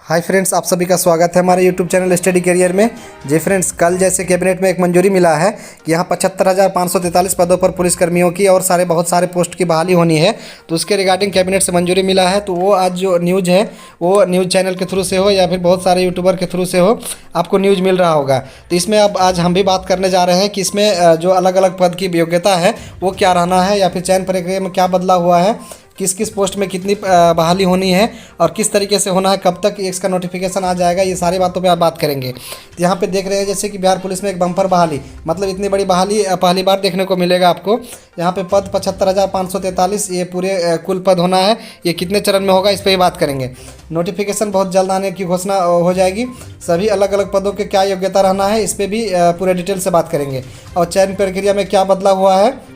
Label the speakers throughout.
Speaker 1: Hi friends, आप सभी का स्वागत है हमारे यूट्यूब चैनल स्टडी करियर में। जी फ्रेंड्स, कल जैसे कैबिनेट में एक मंजूरी मिला है कि यहाँ 75,543 पदों पर पुलिसकर्मियों की और बहुत सारे पोस्ट की बहाली होनी है। तो उसके रिगार्डिंग कैबिनेट से मंजूरी मिला है। तो वो आज जो न्यूज़ है वो न्यूज़ चैनल के थ्रू से हो या फिर बहुत सारे यूट्यूबर के थ्रू से हो, आपको न्यूज़ मिल रहा होगा। तो इसमें अब आज हम भी बात करने जा रहे हैं कि इसमें जो अलग अलग पद की योग्यता है वो क्या रहना है, या फिर चयन प्रक्रिया में क्या बदलाव हुआ है, किस किस पोस्ट में कितनी बहाली होनी है और किस तरीके से होना है, कब तक इसका नोटिफिकेशन आ जाएगा, ये सारी बातों पे आप बात करेंगे। तो यहाँ पे देख रहे हैं जैसे कि बिहार पुलिस में एक बम्पर बहाली, मतलब इतनी बड़ी बहाली पहली बार देखने को मिलेगा आपको। यहाँ पे पद 75,543, ये पूरे कुल पद होना है। ये कितने चरण में होगा इस पर ही बात करेंगे। नोटिफिकेशन बहुत जल्द आने की घोषणा हो जाएगी। सभी अलग अलग पदों के क्या योग्यता रहना है इस पर भी पूरे डिटेल से बात करेंगे। और चयन प्रक्रिया में क्या बदलाव हुआ है,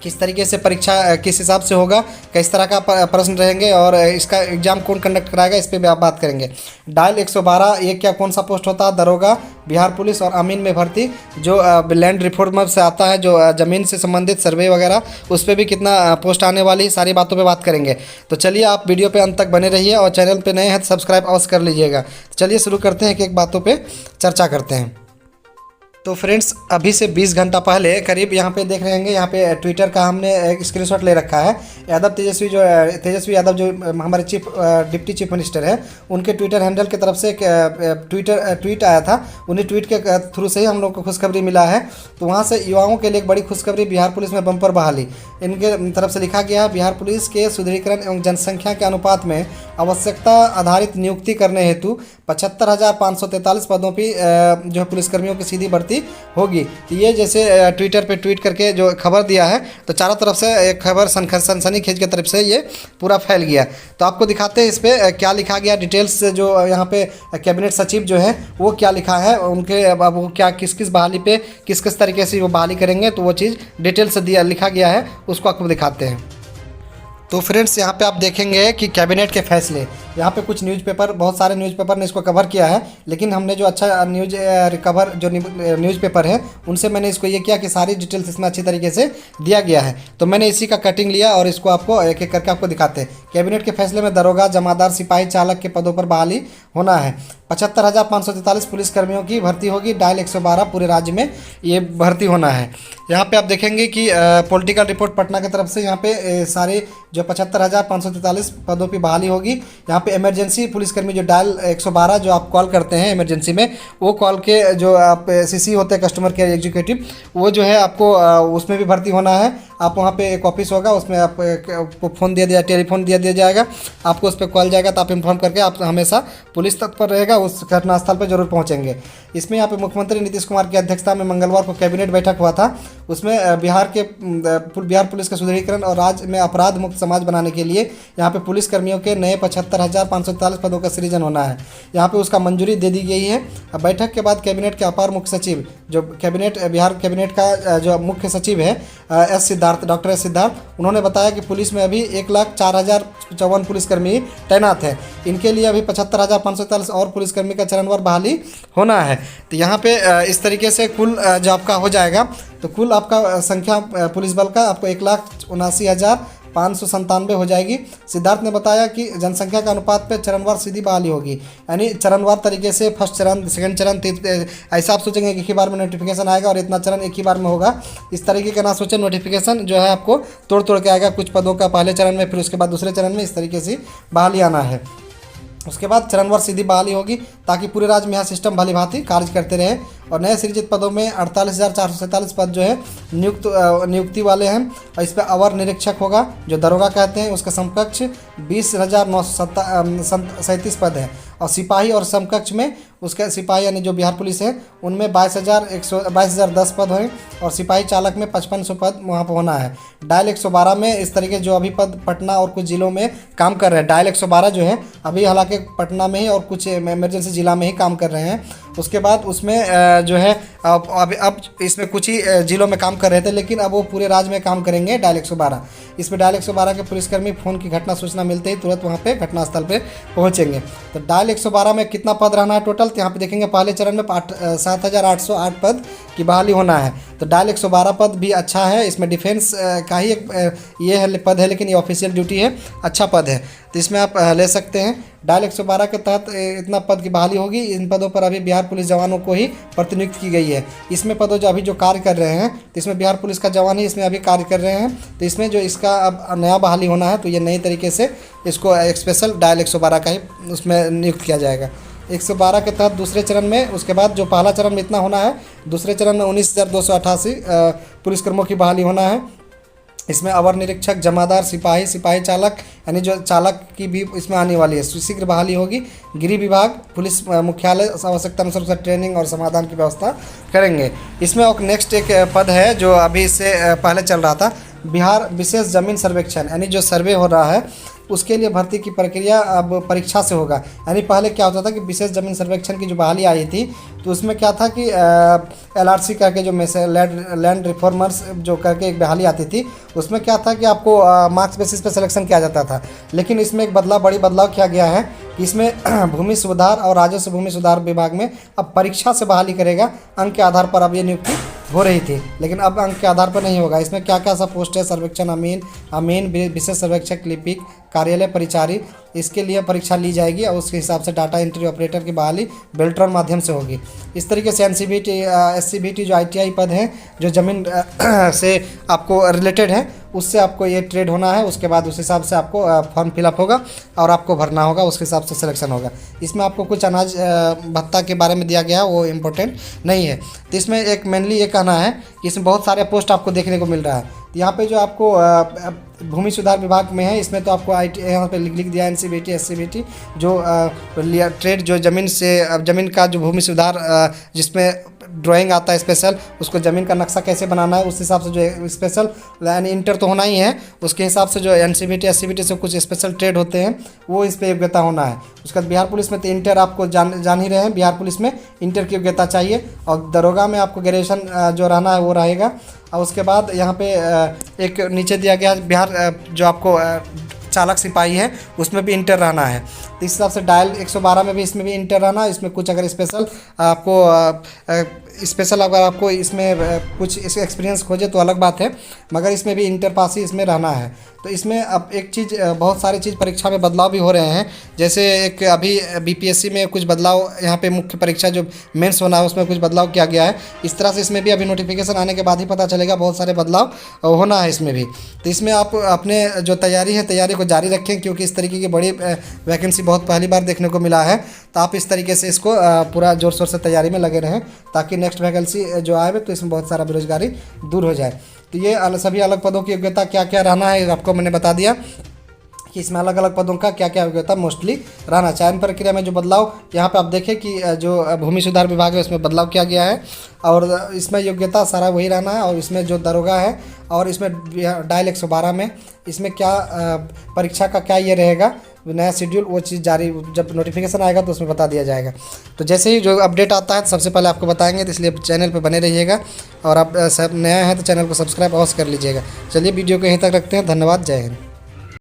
Speaker 1: किस तरीके से परीक्षा किस हिसाब से होगा, किस तरह का प्रश्न रहेंगे और इसका एग्जाम कौन कंडक्ट कराएगा, इस पर भी आप बात करेंगे। डायल 112 ये क्या कौन सा पोस्ट होता है, दरोगा, बिहार पुलिस और अमीन में भर्ती, जो लैंड रिफॉर्म से आता है, जो ज़मीन से संबंधित सर्वे वगैरह, उस पर भी कितना पोस्ट आने वाली, सारी बातों पर बात करेंगे। तो चलिए आप वीडियो पर अंत तक बने रहिए और चैनल पर नए हैं तो सब्सक्राइब अवश्य कर लीजिएगा। चलिए शुरू करते हैं, एक बातों पर चर्चा करते हैं। तो फ्रेंड्स, अभी से 20 घंटा पहले करीब यहाँ पे देख रहे होंगे, यहाँ पे ट्विटर का हमने एक स्क्रीनशॉट ले रखा है। तेजस्वी यादव जो हमारे डिप्टी चीफ मिनिस्टर है, उनके ट्विटर हैंडल की तरफ से एक ट्वीट आया था। उन्हीं ट्वीट के थ्रू से ही हम लोग को खुशखबरी मिला है। तो वहाँ से युवाओं के लिए एक बड़ी खुशखबरी, बिहार पुलिस में बम्पर बहाली। इनके तरफ से लिखा गया है, बिहार पुलिस के सुदृढ़ीकरण एवं जनसंख्या के अनुपात में आवश्यकता आधारित नियुक्ति करने हेतु 75,543 पदों पर जो पुलिसकर्मियों की सीधी भर्ती होगी। तो ये जैसे ट्विटर पे ट्वीट करके जो खबर दिया है, तो चारों तरफ से एक खबर सनसनीखेज की तरफ से ये पूरा फैल गया। तो आपको दिखाते हैं इस पर क्या लिखा गया डिटेल्स। जो यहाँ पे कैबिनेट सचिव जो है वो क्या लिखा है, उनके वो क्या किस किस बहाली पे किस किस तरीके से वो बहाली करेंगे, तो वो चीज़ डिटेल से लिखा गया है, उसको आपको दिखाते हैं। तो फ्रेंड्स, यहाँ पे आप देखेंगे कि कैबिनेट के फैसले, यहाँ पे कुछ न्यूज़पेपर, बहुत सारे न्यूज़पेपर ने इसको कवर किया है, लेकिन हमने जो अच्छा न्यूज़पेपर है उनसे मैंने इसको ये किया कि सारी डिटेल्स इसमें अच्छी तरीके से दिया गया है। तो मैंने इसी का कटिंग लिया और इसको आपको एक एक करके आपको दिखाते हैं। कैबिनेट के फैसले में दरोगा, जमादार, सिपाही, चालक के पदों पर बहाली होना है। 75,543 पुलिसकर्मियों की भर्ती होगी। डायल 112 पूरे राज्य में ये भर्ती होना है। यहाँ पे आप देखेंगे कि पॉलिटिकल रिपोर्ट पटना की तरफ से यहाँ पे सारे जो 75,543 पदों की बहाली होगी। यहाँ पे इमरजेंसी पुलिसकर्मी जो डायल 112 जो आप कॉल करते हैं इमरजेंसी में, वो कॉल के जो आप सीसी होते हैं, कस्टमर केयर एग्जीक्यूटिव, वो जो है आपको उसमें भी भर्ती होना है। आप वहाँ पे एक ऑफिस होगा, उसमें आपको फ़ोन टेलीफोन दिया जाएगा, आपको उस पर कॉल जाएगा। तो आप इन्फॉर्म करके आप हमेशा पुलिस तत्पर रहेगा, उस घटनास्थल पर जरूर पहुँचेंगे। इसमें यहाँ पे मुख्यमंत्री नीतीश कुमार की अध्यक्षता में मंगलवार को कैबिनेट बैठक हुआ था। उसमें बिहार पुलिस के सुदृढ़ीकरण और राज्य में अपराध मुक्त समाज बनाने के लिए यहाँ पे पुलिसकर्मियों के नए 75,543 पदों का सृजन होना है। यहाँ पे उसका मंजूरी दे दी गई है। बैठक के बाद कैबिनेट के अपर मुख्य सचिव, जो बिहार कैबिनेट का जो मुख्य सचिव है डॉक्टर एस सिद्धार्थ, उन्होंने बताया कि पुलिस में अभी 1,04,054 पुलिसकर्मी तैनात हैं। इनके लिए अभी 75,543 और पुलिसकर्मी का चरणवार बहाली होना है। तो यहाँ पे इस तरीके से कुल जो आपका हो जाएगा, तो कुल आपका संख्या पुलिस बल का आपको 1,79,597 हो जाएगी। सिद्धार्थ ने बताया कि जनसंख्या के अनुपात पे चरणवार सीधी बहाली होगी, यानी चरणवार तरीके से फर्स्ट चरण, सेकंड चरण, ऐसा आप सोचेंगे कि एक ही बार में नोटिफिकेशन आएगा और इतना चरण एक ही बार में होगा, इस तरीके का ना सोचें। नोटिफिकेशन जो है आपको तोड़ तोड़ के आएगा, कुछ पदों का पहले चरण में, फिर उसके बाद दूसरे चरण में, इस तरीके से बहाली आना है। उसके बाद चरणवार सीधी बहाली होगी ताकि पूरे राज्य में यहाँ सिस्टम भली भांति कार्य करते रहे। और नए सृजित पदों में 48,447 पद जो है नियुक्ति वाले हैं। और इस पर अवर निरीक्षक होगा, जो दरोगा कहते हैं, उसका समकक्ष 20,937 पद है। और सिपाही और समकक्ष में उसके सिपाही यानी जो बिहार पुलिस है उनमें 22,010 पद हैं। और सिपाही चालक में 5500 पद वहाँ पर होना है। डायल 112 में इस तरीके जो अभी पद पटना और कुछ जिलों में काम कर रहे हैं। डायल 112 जो है अभी हालांकि पटना में ही और कुछ इमरजेंसी जिला में ही काम कर रहे हैं। उसके बाद उसमें जो है अब इसमें कुछ ही जिलों में काम कर रहे थे, लेकिन अब वो पूरे राज्य में काम करेंगे डायल 112। इसमें डायल 112 के पुलिसकर्मी फ़ोन की घटना सूचना मिलते ही तुरंत वहाँ पे घटनास्थल पे पहुँचेंगे। तो डायल 112 में कितना पद रहना है टोटल, तो यहाँ पे देखेंगे पहले चरण में 7,808 पद की बहाली होना है। तो डायल 112 पद भी अच्छा है। इसमें डिफेंस का ही एक ये है पद है, लेकिन ये ऑफिशियल ड्यूटी है, अच्छा पद है, तो इसमें आप ले सकते हैं। डायल 112 के तहत इतना पद की बहाली होगी। इन पदों पर अभी बिहार पुलिस जवानों को ही प्रतिनियुक्त की गई है। इसमें पदों जो अभी जो कार्य कर रहे हैं, तो इसमें बिहार पुलिस का जवान ही इसमें अभी कार्य कर रहे हैं। तो इसमें जो इसका अब नया बहाली होना है, तो ये नई तरीके से इसको एक स्पेशल डायल 112 का ही उसमें नियुक्त किया जाएगा। 112 के तहत दूसरे चरण में, उसके बाद जो पहला चरण में इतना होना है, दूसरे चरण में 19,288 पुलिसकर्मियों की बहाली होना है। इसमें अवर निरीक्षक, जमादार, सिपाही, सिपाही चालक यानी जो चालक की भी इसमें आने वाली है, शीघ्र बहाली होगी। गृह विभाग, पुलिस मुख्यालय आवश्यकता अनुसार ट्रेनिंग और समाधान की व्यवस्था करेंगे। इसमें और नेक्स्ट एक पद है जो अभी से पहले चल रहा था, बिहार विशेष जमीन सर्वेक्षण, यानी जो सर्वे हो रहा है उसके लिए भर्ती की प्रक्रिया अब परीक्षा से होगा। यानी पहले क्या होता था कि विशेष जमीन सर्वेक्षण की जो बहाली आई थी, तो उसमें क्या था कि LRC करके जो लैंड रिफॉर्मर्स जो करके एक बहाली आती थी, उसमें क्या था कि आपको मार्क्स बेसिस पे सिलेक्शन किया जाता था। लेकिन इसमें एक बड़ी बदलाव किया गया है कि इसमें भूमि सुधार और राजस्व भूमि सुधार विभाग में अब परीक्षा से बहाली करेगा। अंक के आधार पर अब ये नियुक्ति हो रही थी, लेकिन अब अंक के आधार पर नहीं होगा। इसमें क्या क्या सब पोस्ट है, सर्वेक्षण अमीन, विशेष सर्वेक्षक, लिपिक, कार्यालय परिचारी, इसके लिए परीक्षा ली जाएगी और उसके हिसाब से डाटा एंट्री ऑपरेटर की बहाली बेल्ट्रॉन माध्यम से होगी। इस तरीके से NCVT, SCVT जो ITI पद हैं जो ज़मीन से आपको रिलेटेड है, उससे आपको ये ट्रेड होना है। उसके बाद उस हिसाब से आपको फॉर्म फिलअप होगा और आपको भरना होगा, उसके हिसाब से सिलेक्शन होगा। इसमें आपको कुछ अनाज भत्ता के बारे में दिया गया है, वो इम्पोर्टेंट नहीं है। तो इसमें एक मेनली ये कहना है कि इसमें बहुत सारे पोस्ट आपको देखने को मिल रहा है। यहाँ पे जो आपको भूमि सुधार विभाग में है, इसमें तो आपको यहाँ पे लिख दिया NCVT, SCVT जो ट्रेड जो ज़मीन का जो भूमि सुधार जिसमें ड्राइंग आता है स्पेशल, उसको ज़मीन का नक्शा कैसे बनाना है, उस हिसाब से जो स्पेशल यानी इंटर तो होना ही है, उसके हिसाब से जो NCVT, SCVT से कुछ स्पेशल ट्रेड होते हैं वो इस पर योग्यता होना है। उसके बाद बिहार पुलिस में तो इंटर आपको जान ही रहे हैं, बिहार पुलिस में इंटर की योग्यता चाहिए। और दरोगा में आपको ग्रेजुएशन जो रहना है वो रहेगा। और उसके बाद यहाँ पे एक नीचे दिया गया बिहार जो आपको चालक सिपाही है उसमें भी इंटर रहना है। तो इस हिसाब से डायल 112 में भी इसमें भी इंटर रहना। इसमें कुछ अगर स्पेशल अगर आपको इसमें कुछ इस एक्सपीरियंस खोजे तो अलग बात है, मगर इसमें भी इंटर पास ही इसमें रहना है। तो इसमें अब एक चीज़, बहुत सारी चीज़ परीक्षा में बदलाव भी हो रहे हैं। जैसे एक अभी BPSC में कुछ बदलाव, यहाँ पे मुख्य परीक्षा जो मेंस होना है उसमें कुछ बदलाव किया गया है। इस तरह से इसमें भी अभी नोटिफिकेशन आने के बाद ही पता चलेगा, बहुत सारे बदलाव होना है इसमें भी। तो इसमें आप अपने जो तैयारी को जारी रखें, क्योंकि इस तरीके की बड़ी वैकेंसी बहुत पहली बार देखने को मिला है। तो आप इस तरीके से इसको पूरा जोर शोर से तैयारी में लगे रहें, ताकि नेक्स्ट वैकेंसी जो आए तो इसमें बहुत सारा बेरोजगारी दूर हो जाए। तो ये सभी अलग पदों की योग्यता क्या क्या रहना है आपको मैंने बता दिया कि इसमें अलग अलग पदों का क्या क्या योग्यता मोस्टली रहना। चयन प्रक्रिया में जो बदलाव यहाँ पे आप देखें कि जो भूमि सुधार विभाग है उसमें बदलाव किया गया है, और इसमें योग्यता सारा वही रहना है। और इसमें जो दरोगा है और इसमें डायल 112 में इसमें क्या परीक्षा का क्या ये रहेगा नया शेड्यूल, वो चीज़ जारी जब नोटिफिकेशन आएगा तो उसमें बता दिया जाएगा। तो जैसे ही जो अपडेट आता है तो सबसे पहले आपको बताएंगे, तो इसलिए चैनल पर बने रहिएगा। और आप सब नया है तो चैनल को सब्सक्राइब अवश्य कर लीजिएगा। चलिए वीडियो को यहीं तक रखते हैं। धन्यवाद, जय हिंद।